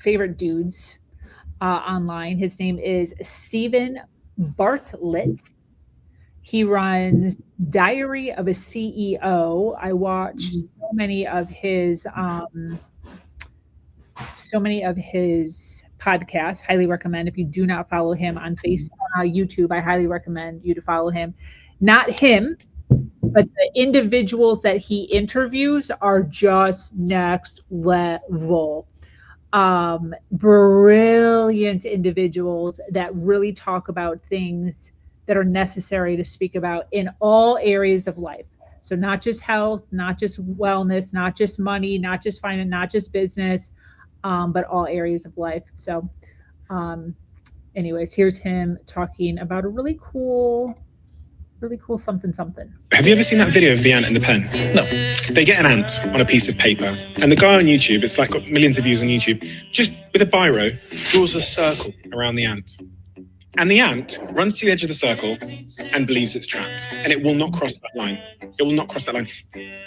favorite dudes online. His name is Steven Bartlett. He runs Diary of a CEO. I watch so many of his podcasts. Highly recommend. If you do not follow him on YouTube, I highly recommend you to follow him. Not him, but the individuals that he interviews are just next level. Brilliant individuals that really talk about things that are necessary to speak about in all areas of life. So not just health, not just wellness, not just money, not just finance, not just business, but all areas of life. So anyways, here's him talking about a really cool something. Have you ever seen that video of the ant and the pen? No. They get an ant on a piece of paper, and the guy on YouTube, it's like got millions of views on YouTube, just with a biro, draws a circle around the ant. And the ant runs to the edge of the circle and believes it's trapped, and it will not cross that line. It will not cross that line.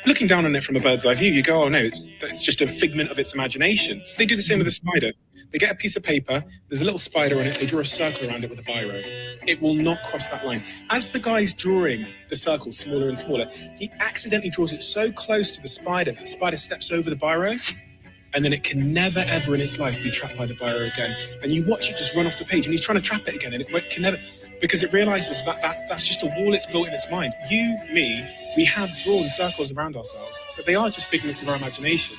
Looking down on it from a bird's eye view, you go, oh no, it's just a figment of its imagination. They do the same with a spider. They get a piece of paper, there's a little spider on it, they draw a circle around it with a biro. It will not cross that line. As the guy's drawing the circle smaller and smaller, he accidentally draws it so close to the spider that the spider steps over the biro, and then it can never, ever in its life be trapped by the biro again. And you watch it just run off the page, and he's trying to trap it again, and it can never, because it realizes that's just a wall it's built in its mind. You, me, we have drawn circles around ourselves, but they are just figments of our imagination.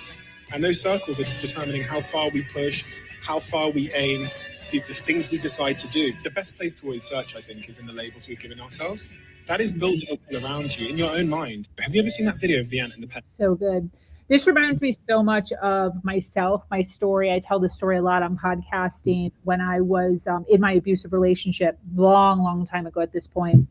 And those circles are determining how far we push, how far we aim, the things we decide to do. The best place to always search, I think, is in the labels we've given ourselves. That is building up around you in your own mind. Have you ever seen that video of the ant and the pen? So good. This reminds me so much of myself, my story. I tell this story a lot on podcasting when I was in my abusive relationship, long time ago at this point.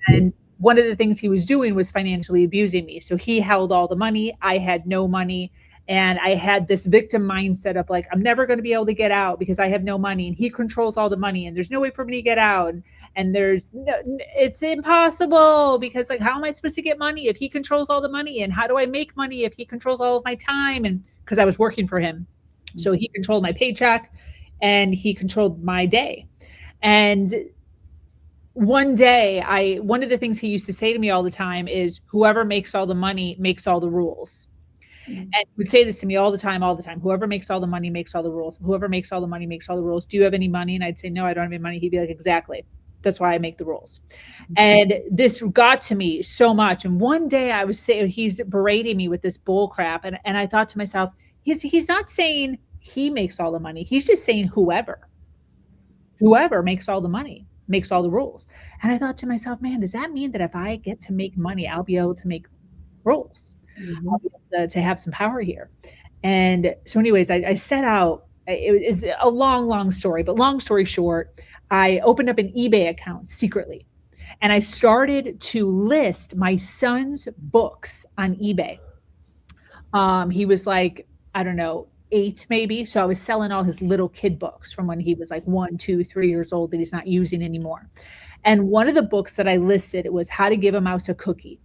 And one of the things he was doing was financially abusing me. So he held all the money. I had no money. And I had this victim mindset of like, I'm never going to be able to get out because I have no money, and he controls all the money, and there's no way for me to get out. And it's impossible because like, how am I supposed to get money if he controls all the money? And how do I make money if he controls all of my time? And because I was working for him. So he controlled my paycheck and he controlled my day. And one day, one of the things he used to say to me all the time is, whoever makes all the money makes all the rules. And he would say this to me all the time. Whoever makes all the money makes all the rules. Whoever makes all the money makes all the rules. Do you have any money? And I'd say, no, I don't have any money. He'd be like, exactly. That's why I make the rules. And this got to me so much. And one day I was saying, he's berating me with this bull crap. And I thought to myself, he's not saying he makes all the money. He's just saying whoever makes all the money makes all the rules. And I thought to myself, man, does that mean that if I get to make money, I'll be able to make rules? I'll be able to have some power here. And so anyways, I set out, it was a long story, but long story short, I opened up an eBay account secretly, and I started to list my son's books on eBay. He was like, I don't know, 8 maybe. So I was selling all his little kid books from when he was like 1, 2, 3 years old that he's not using anymore. And one of the books that I listed, it was How to Give a Mouse a Cookie.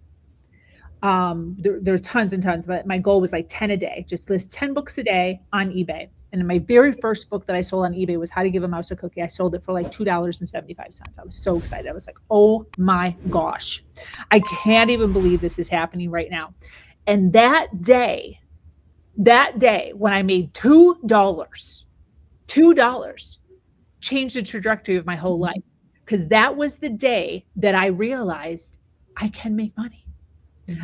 There's tons and tons, but my goal was like 10 a day, just list 10 books a day on eBay. And my very first book that I sold on eBay was How to Give a Mouse a Cookie. I sold it for like $2.75. I was so excited. I was like, oh my gosh, I can't even believe this is happening right now. And that day when I made $2 changed the trajectory of my whole life, because that was the day that I realized I can make money. I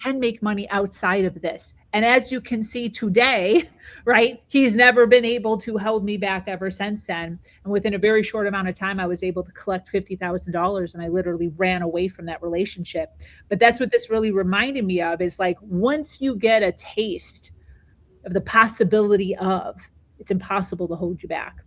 can make money outside of this. And as you can see today, right, he's never been able to hold me back ever since then. And within a very short amount of time, I was able to collect $50,000, and I literally ran away from that relationship. But that's what this really reminded me of, is like, once you get a taste of the possibility of, it's impossible to hold you back.